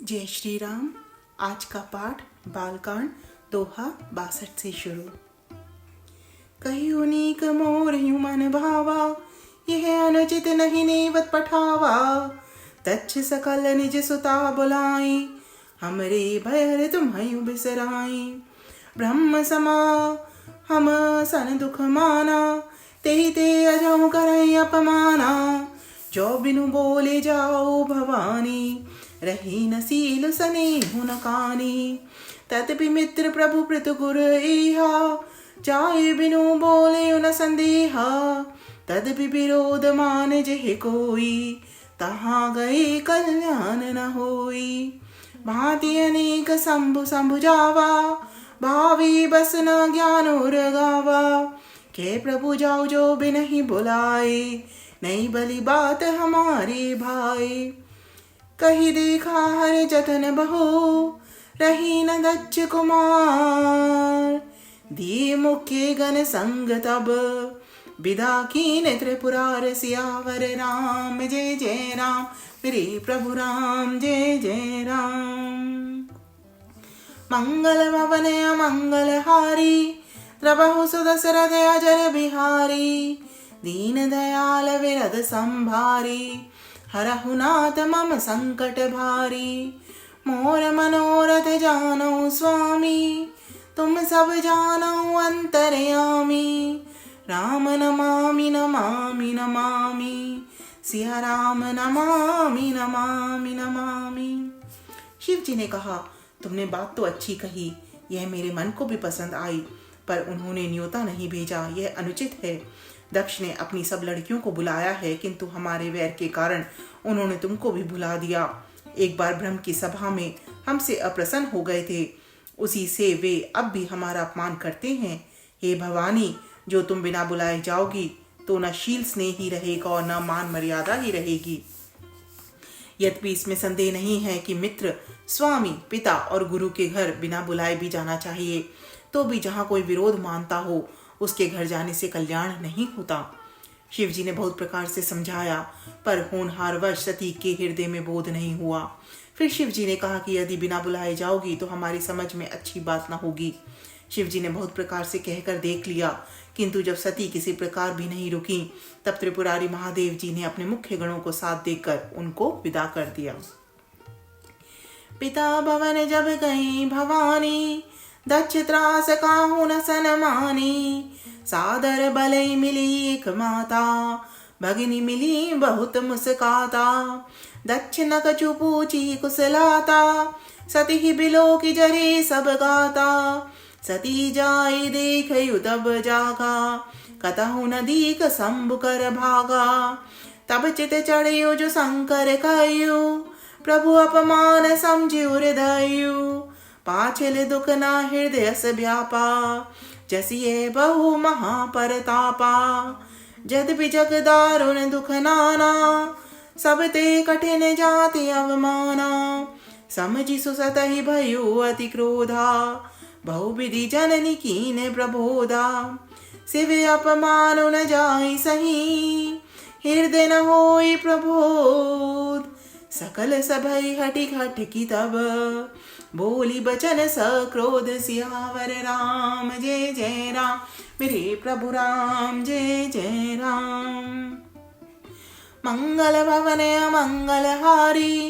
जय श्री राम। आज का पाठ बालकांड दोहा 62 से शुरू। कहियो नीक मोर यूं मन भावा, यह अनुचित नहीं नेवत पठावा। तच्छ सकल निज सुता बुलाई, हमरे भयर तुम्हयु बिसराई। ब्रह्म समा हम सन दुख माना, तेहि ते अजहु करई अपमाना। जो बिनु बोले जाओ भवानी, रही नसील सनेहु न कानी। तदपि मित्र प्रभु प्रत गुर इहा, जाय बिनु बोले न संदेहा। तदपि विरोध मान जेहि कोई, तहाँ गए कल्याण न होई। भांति अनेक शंभु शंभु जावा, भावी बस न ज्ञान उर गावा। के प्रभु जाओ जो बिनहि बुलाए, नई बली बात हमारे भाई। कही देखा हर जतन बहु, रही न दच्छ कुमार। दिए मुख्य गण संग तब, विदा कीन त्रिपुरार सियावर राम। जय जय राम मेरे प्रभु राम, जय जय राम। मंगल भवन अमंगल हारी, प्रभु सुदशरथ अजर बिहारी। दीन दयाल विरद संभारी, हरहु नाथ मम संकट भारी। मोर मनोरथ जानो स्वामी, तुम सब जानो अंतर्यामी। राम नमामि नमामि नमामि, सिया राम नमामि नमामि नमामि। शिव जी ने कहा, तुमने बात तो अच्छी कही, यह मेरे मन को भी पसंद आई, पर उन्होंने न्योता नहीं भेजा, यह अनुचित है। दक्ष ने अपनी सब लड़कियों को बुलाया है, किंतु हमारे वैर के कारण उन्होंने तुमको भी बुला दिया। एक बार ब्रह्म की सभा में हमसे अप्रसन्न हो गए थे, उसी से वे अब भी हमारा अपमान करते हैं। हे भवानी, जो तुम बिना बुलाए जाओगी तो न शील स्नेह ही रहेगा और न मान मर्यादा ही रहेगी। यद्यपि इसमें संदेह नहीं है कि मित्र, स्वामी, पिता और गुरु के घर बिना बुलाए भी जाना चाहिए, तो भी जहाँ कोई विरोध मानता हो उसके घर जाने से कल्याण नहीं होता। शिव जी ने बहुत प्रकार से समझाया, पर होनहारवश सती के हृदय में बोध नहीं हुआ। फिर शिव जी ने कहा कि यदि बिना बुलाए जाओगी तो हमारी समझ में अच्छी बात न होगी। शिव जी ने बहुत प्रकार से कहकर देख लिया, किंतु जब सती किसी प्रकार भी नहीं रुकी, तब त्रिपुरारी महादेव जी ने अपने मुख्य गणों को साथ देकर उनको विदा कर दिया। पिता भवन जब गई भवानी, दक्ष त्रास काहू न सनमानी। सादर बलई मिली एक माता, भगिनी मिली बहुत मुस्काता। दक्ष न कछु पूछी कुशलाता, सती ही बिलो की जरे सब गाता। सती जाई देखयु तब जागा, कतहु न दीक शंभु कर भागा। तब चित चढ़ियो जो शंकर कहियो, प्रभु अपमान समझियो हृदयु। पाछल दुख ना हृदय से व्यापा, जसिए बहु महापरतापा। जद भी जग दारुण दुख नाना, सब ते कठिन जाति अवमाना। समझि सुसतहि भयो अति क्रोधा, बहुविधि जननी कीन प्रबोधा। शिव अपमान न जाई सही, हृदय न होई प्रबोध। सकल सभई हटि खटकी तब, बोली बचन सक्रोध सियावर राम। जय जय राम मेरे प्रभु राम, जय जय राम। मंगल भवन अमंगल हारी,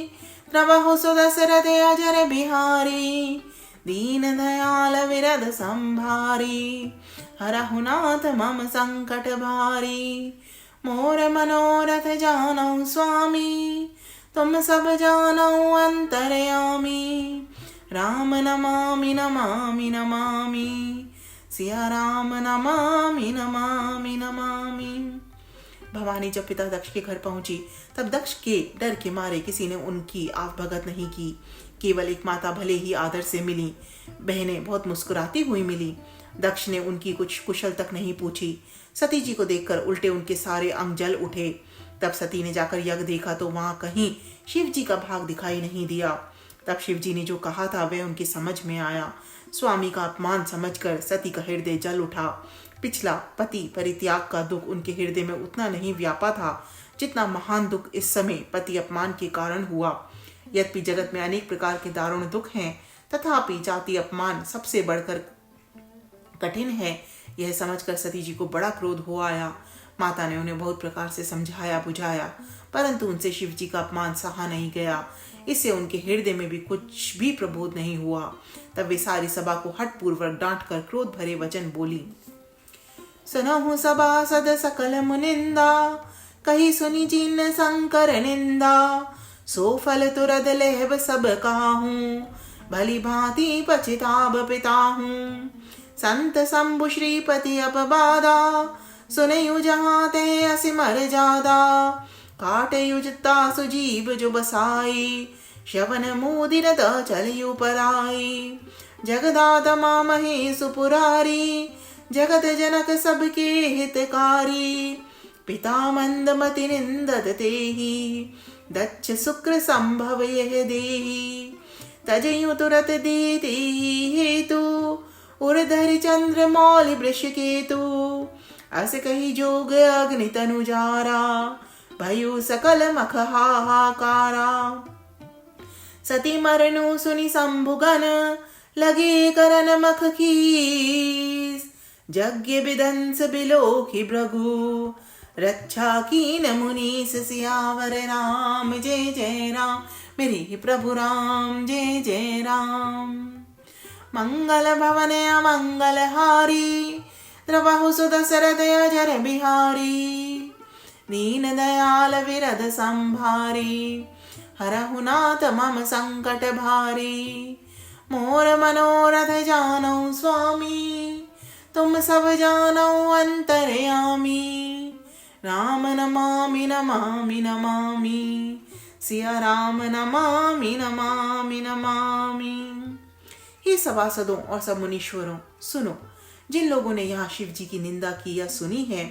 प्रभु सुदशरथ अजर बिहारी। दीन दयाल विरद संभारी, हरहु नाथ मम संकट भारी। मोर मनोरथ जानो स्वामी, तुम सब जानो अंतर्यामी। राम नमामि नमामि नमामि, सिया राम नमामि नमामि नमामि। भवानी जब पिता दक्ष के घर पहुंची, तब दक्ष के डर के मारे किसी ने उनकी आवभगत नहीं की। केवल एक माता भले ही आदर से मिली, बहनें बहुत मुस्कुराती हुई मिली। दक्ष ने उनकी कुछ कुशल तक नहीं पूछी। सती जी को देखकर उल्टे उनके सारे अंग जल उठे। तब सती ने जाकर यज्ञ देखा तो वहां कहीं शिव जी का भाग दिखाई नहीं दिया। तब शिव जी ने जो कहा था वह उनकी समझ में आया। स्वामी का अपमान समझकर सती का हृदय जल उठा। पिछला पति परित्याग का दुख उनके हृदय में उतना नहीं व्यापा था जितना महान दुख इस समय पति अपमान के कारण हुआ। यद्यपि जगत में अनेक प्रकार के दारुण दुख हैं, तथापि जाति अपमान सबसे बढ़कर कठिन है। यह समझकर सती जी को बड़ा क्रोध हो आया। माता ने उन्हें बहुत प्रकार से समझाया बुझाया, परंतु उनसे शिव जी का अपमान सहा नहीं गया। इससे उनके हृदय में भी कुछ भी प्रबोध नहीं हुआ। तब वे सारी सभा को हठ पूर्वक डांट कर क्रोध भरे वचन बोली। सुनहु सभासद सकल मुनिंदा, कही सुनी जिन शंकर निंदा। सो फल तुरद लेहब सब काहूं, भली भांति पछिताब पिताहूं। संत शंभु श्रीपति अपबादा, सुनयु जहाँ ते असिमर जादा। काट युजता सुजीव जो बसाई, शवन मुदिर चलियु पराई। जगदाता मामहे सुपुरारी, जगत जनक सबके हितकारी। पिता मंदमति निंदत तेहि, दक्ष शुक्र संभव यह देहि। तजयु तुरत देति हेतु, उर्धरि चंद्र मौलि वृष केतु। अस कही जोग अग्नि तनु जारा, भयु सकल मख हाहाकारा। सती मरनु सुनि शंभुगन, लगे करन मख कीस। यज्ञ विदंस बिलोकि भृगु, रक्षा कीन मुनीस। सियावर राम जय जय राम, मेरे प्रभु राम जय जय राम। मंगल भवन अमंगल हारी, द्रवहु सुदशरथ अजर बिहारी। दीन दयाल विरद संभारी, हरहु नाथ मम संकट भारी। मोर मनोरथ जानौ स्वामी, तुम सब जानौ अंतर्यामी। राम नमामि नमामि नमामि, सिया राम नमामि नमामि नमामि। हे सभासदों और सब मुनीश्वरों, सुनो। जिन लोगों ने यहाँ शिव जी की निंदा की या सुनी है,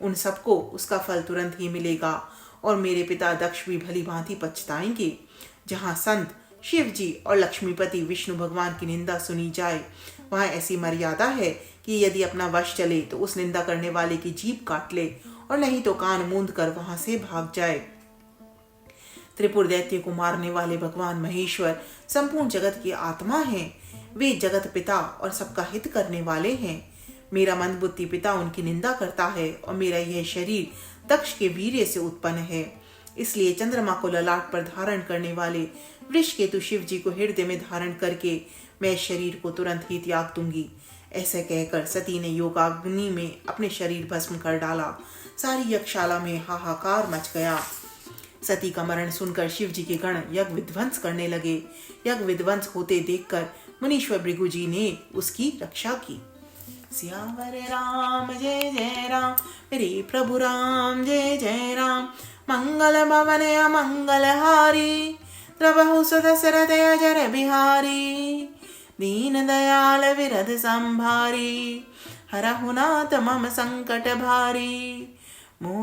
उन सबको उसका फल तुरंत ही मिलेगा और मेरे पिता दक्ष भी भली भांति पछताएंगे। जहाँ संत शिव जी और लक्ष्मीपति विष्णु भगवान की निंदा सुनी जाए, वहाँ ऐसी मर्यादा है कि यदि अपना वश चले तो उस निंदा करने वाले की जीभ काट ले, और नहीं तो कान मूंद कर वहां से भाग जाए। त्रिपुर दैत्य को मारने वाले भगवान महेश्वर संपूर्ण जगत की आत्मा हैं। वे जगत पिता और सबका हित करने वाले हैं। मेरा मंदबुद्धि पिता उनकी निंदा करता है और मेरा यह शरीर दक्ष के वीर्य से उत्पन्न है। इसलिए चंद्रमा को ललाट पर धारण करने वाले वृषकेतु शिव जी को हृदय में धारण करके मैं शरीर को तुरंत ही त्याग दूंगी। ऐसे कहकर सती ने योगाग्नि में अपने शरीर भस्म कर डाला। सारी यज्ञशाला में हाहाकार मच गया। सती का मरण सुनकर शिव जी के गण यज्ञ विध्वंस करने लगे। यज्ञ विध्वंस होते देखकर मुनीश्वर भृगु जी ने उसकी रक्षा की। सियावर राम जय जय राम, मेरे प्रभु राम जय जय राम। मंगल भवन अमंगल हारी, द्रवहु सुदशरथ अजर बिहारी। दीन दयाल विरद संभारी, हरहु नाथ मम संकट भारी।